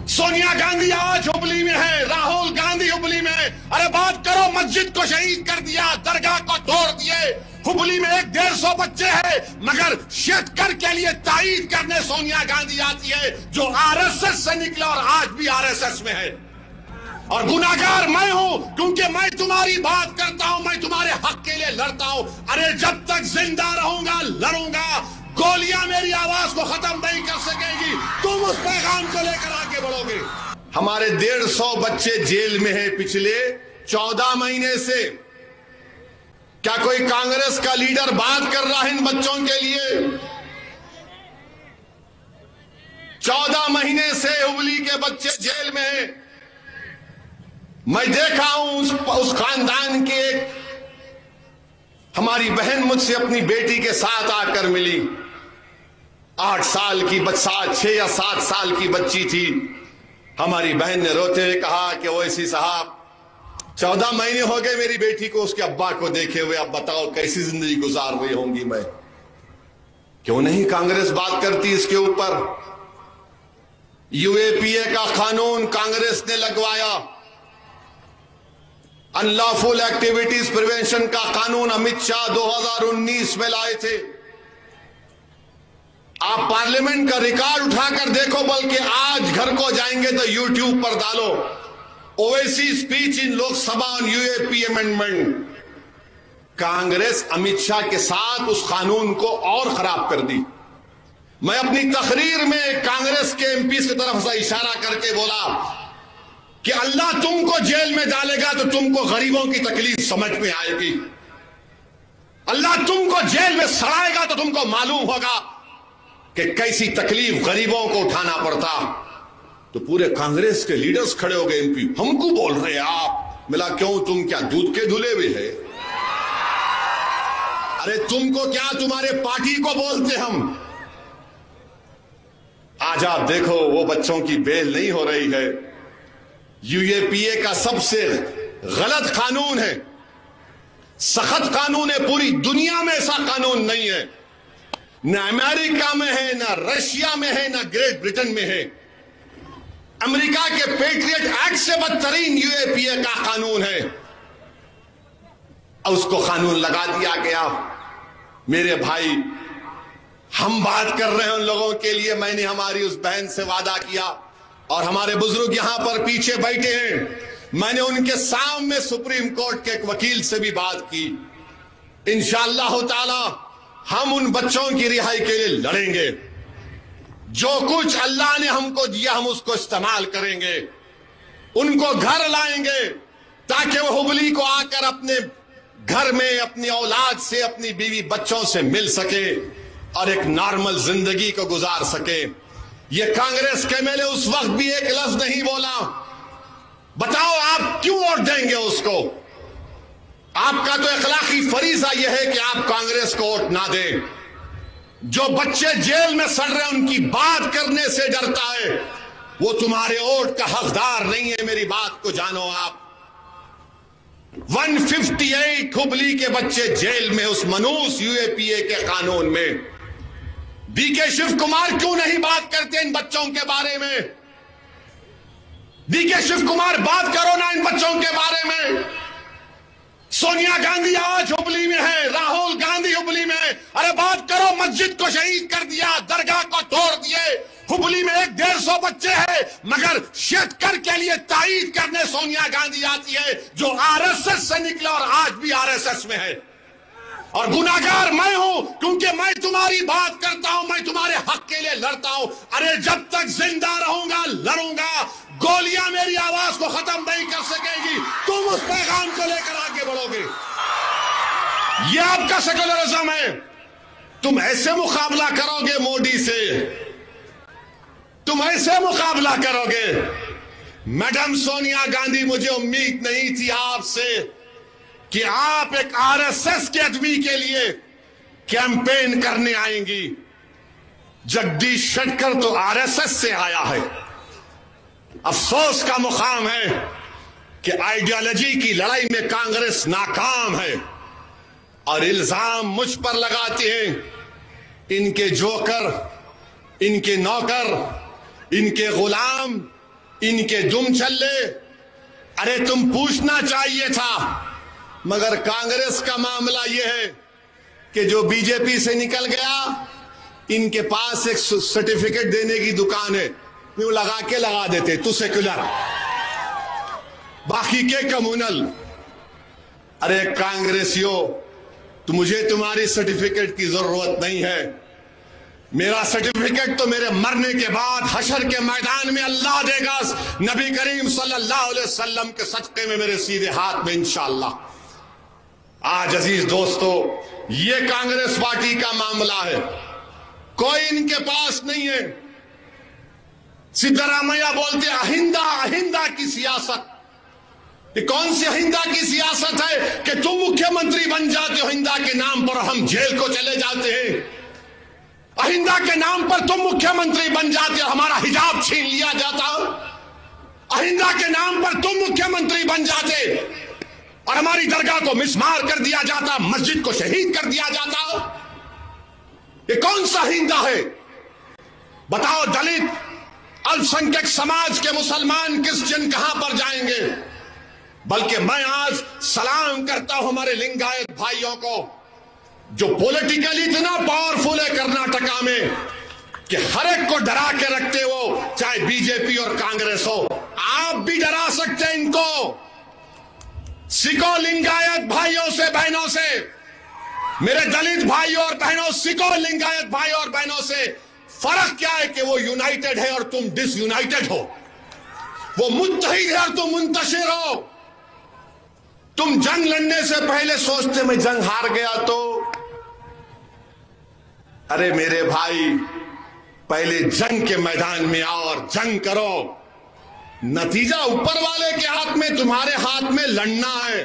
सोनिया गांधी आज हुबली में है, राहुल गांधी हुबली में है। अरे बात करो, मस्जिद को शहीद कर दिया, दरगाह को तोड़ दिए। हुबली में 150 बच्चे हैं, मगर शेतकर के लिए तायीद करने सोनिया गांधी आती है, जो आरएसएस से निकला और आज भी आरएसएस में है। और गुनाहगार मैं हूं, क्योंकि मैं तुम्हारी बात करता हूं, मैं तुम्हारे हक के लिए लड़ता हूं। अरे जब तक जिंदा रहूंगा लड़ूंगा, गोलियां मेरी आवाज को खत्म नहीं कर सकेगी। तुम उस पैगाम को लेकर आगे बढ़ोगे। हमारे 150 बच्चे जेल में हैं पिछले 14 महीने से। क्या कोई कांग्रेस का लीडर बात कर रहा है इन बच्चों के लिए? 14 महीने से हुबली के बच्चे जेल में हैं। मैं देखा हूं उस खानदान के हमारी बहन मुझसे अपनी बेटी के साथ आकर मिली। 8 साल की 6 या 7 साल की बच्ची थी। हमारी बहन ने रोते हुए कहा कि ओवैसी साहब, 14 महीने हो गए मेरी बेटी को उसके अब्बा को देखे हुए, अब बताओ कैसी जिंदगी गुजार रही होंगी मैं। क्यों नहीं कांग्रेस बात करती इसके ऊपर? यूएपीए का कानून कांग्रेस ने लगवाया, अनलॉफुल एक्टिविटीज प्रिवेंशन का कानून अमित शाह 2019 में लाए थे। आप पार्लियामेंट का रिकॉर्ड उठाकर देखो, बल्कि आज घर को जाएंगे तो यूट्यूब पर डालो Owaisi speech in Lok Sabha on UAP amendment. Congress Amit Shah के साथ उस कानून को और खराब कर दी। मैं अपनी तकरीर में कांग्रेस के एमपी की तरफ से इशारा करके बोला कि अल्लाह तुमको जेल में डालेगा तो तुमको गरीबों की तकलीफ समझ में आएगी। अल्लाह तुमको जेल में सड़ाएगा तो तुमको मालूम होगा कि कैसी तकलीफ गरीबों को उठाना पड़ता। तो पूरे कांग्रेस के लीडर्स खड़े हो गए, एमपी हमको बोल रहे हैं आप। मिला क्यों, तुम क्या दूध के धुले हुए है? अरे तुमको क्या, तुम्हारे पार्टी को बोलते हम। आज आप देखो वो बच्चों की बेल नहीं हो रही है। यूएपीए का सबसे गलत कानून है, सख्त कानून है। पूरी दुनिया में ऐसा कानून नहीं है, न अमेरिका में है, न रशिया में है, न ग्रेट ब्रिटेन में है। अमेरिका के पेट्रियट एक्ट से बदतरीन यूएपीए का कानून है, और उसको कानून लगा दिया गया। मेरे भाई, हम बात कर रहे हैं उन लोगों के लिए। मैंने हमारी उस बहन से वादा किया, और हमारे बुजुर्ग यहां पर पीछे बैठे हैं, मैंने उनके सामने सुप्रीम कोर्ट के एक वकील से भी बात की। इंशाअल्लाह ताला हम उन बच्चों की रिहाई के लिए लड़ेंगे। जो कुछ अल्लाह ने हमको दिया हम उसको इस्तेमाल करेंगे। उनको घर लाएंगे ताकि वो हुबली को आकर अपने घर में अपनी औलाद से, अपनी बीवी बच्चों से मिल सके और एक नॉर्मल जिंदगी को गुजार सके। ये कांग्रेस के एमएलए उस वक्त भी एक लफ्ज नहीं बोला। बताओ आप क्यों वोट देंगे उसको? आपका तो अखलाकी फरीजा यह है कि आप कांग्रेस को वोट ना दें। जो बच्चे जेल में सड़ रहे हैं उनकी बात करने से डरता है, वो तुम्हारे वोट का हकदार नहीं है। मेरी बात को जानो आप। 158 हुबली के बच्चे जेल में उस मनूस यूएपीए के कानून में। डीके शिव कुमार क्यों नहीं बात करते इन बच्चों के बारे में? डीके शिव कुमार बात करो ना इन बच्चों के बारे में। सोनिया गांधी आज हुबली में है, राहुल गांधी हुबली में है। अरे बात करो, मस्जिद को शहीद कर दिया, दरगाह को तोड़ दिए। हुबली में 150 बच्चे हैं, मगर शेतकर के लिए तायीद करने सोनिया गांधी आती है, जो आरएसएस से निकला और आज भी आरएसएस में है। और गुनाहगार मैं हूं, क्योंकि मैं तुम्हारी बात करता हूं, मैं तुम्हारे हक के लिए लड़ता हूं। अरे जब तक जिंदा रहूंगा लड़ूंगा, गोलियां मेरी आवाज को खत्म नहीं कर सकेगी। तुम उस पैगाम को लेकर आगे बढ़ोगे। यह आपका सेक्युलरिज्म है। तुम ऐसे मुकाबला करोगे मोदी से, तुम ऐसे मुकाबला करोगे। मैडम सोनिया गांधी, मुझे उम्मीद नहीं थी आपसे कि आप एक आरएसएस के आदमी के लिए कैंपेन करने आएंगी। जगदीश शेट्टर तो आरएसएस से आया है। अफसोस का मुकाम है कि आइडियोलॉजी की लड़ाई में कांग्रेस नाकाम है और इल्जाम मुझ पर लगाते हैं। इनके जोकर, इनके नौकर, इनके गुलाम इनके दुम चले। अरे तुम पूछना चाहिए था, मगर कांग्रेस का मामला यह है कि जो बीजेपी से निकल गया, इनके पास एक सर्टिफिकेट देने की दुकान है, यूं लगा देते तू सेक्युलर, बाकी के कम्युनल। अरे कांग्रेसियों, तो मुझे तुम्हारी सर्टिफिकेट की जरूरत नहीं है। मेरा सर्टिफिकेट तो मेरे मरने के बाद हशर के मैदान में अल्लाह देगा, नबी करीम सल्लल्लाहु अलैहि वसल्लम के सदक़े में मेरे सीधे हाथ में इंशाअल्लाह। आज अजीज दोस्तों, ये कांग्रेस पार्टी का मामला है, कोई इनके पास नहीं है। सिद्धरामैया बोलते अहिंदा अहिंदा की सियासत। ये कौन सी अहिंदा की सियासत है कि तुम मुख्यमंत्री बन जाते हो अहिंदा के नाम पर, हम जेल को चले जाते हैं। अहिंदा के नाम पर तुम मुख्यमंत्री बन जाते हो, हमारा हिजाब छीन लिया जाता। अहिंदा के नाम पर तुम मुख्यमंत्री बन जाते और हमारी दरगाह को मिसमार कर दिया जाता, मस्जिद को शहीद कर दिया जाता। ये कौन सा अहिंदा है? बताओ, दलित अल्पसंख्यक समाज के मुसलमान क्रिश्चियन कहां पर जाएंगे? बल्कि मैं आज सलाम करता हूं हमारे लिंगायत भाइयों को, जो पॉलिटिकली इतना पावरफुल है कर्नाटका में कि हर एक को डरा के रखते हो, चाहे बीजेपी और कांग्रेस हो। आप भी डरा सकते हैं इनको। सिखो लिंगायत भाइयों से बहनों से, मेरे दलित भाइयों और बहनों, सिखो लिंगायत भाइयों और बहनों से। फर्क क्या है कि वो यूनाइटेड है और तुम डिसयूनाइटेड हो। वो मुत्तहिद है और तुम मुंतशिर हो। तुम जंग लड़ने से पहले सोचते मैं जंग हार गया तो। अरे मेरे भाई, पहले जंग के मैदान में आओ और जंग करो। नतीजा ऊपर वाले के हाथ में, तुम्हारे हाथ में लड़ना है।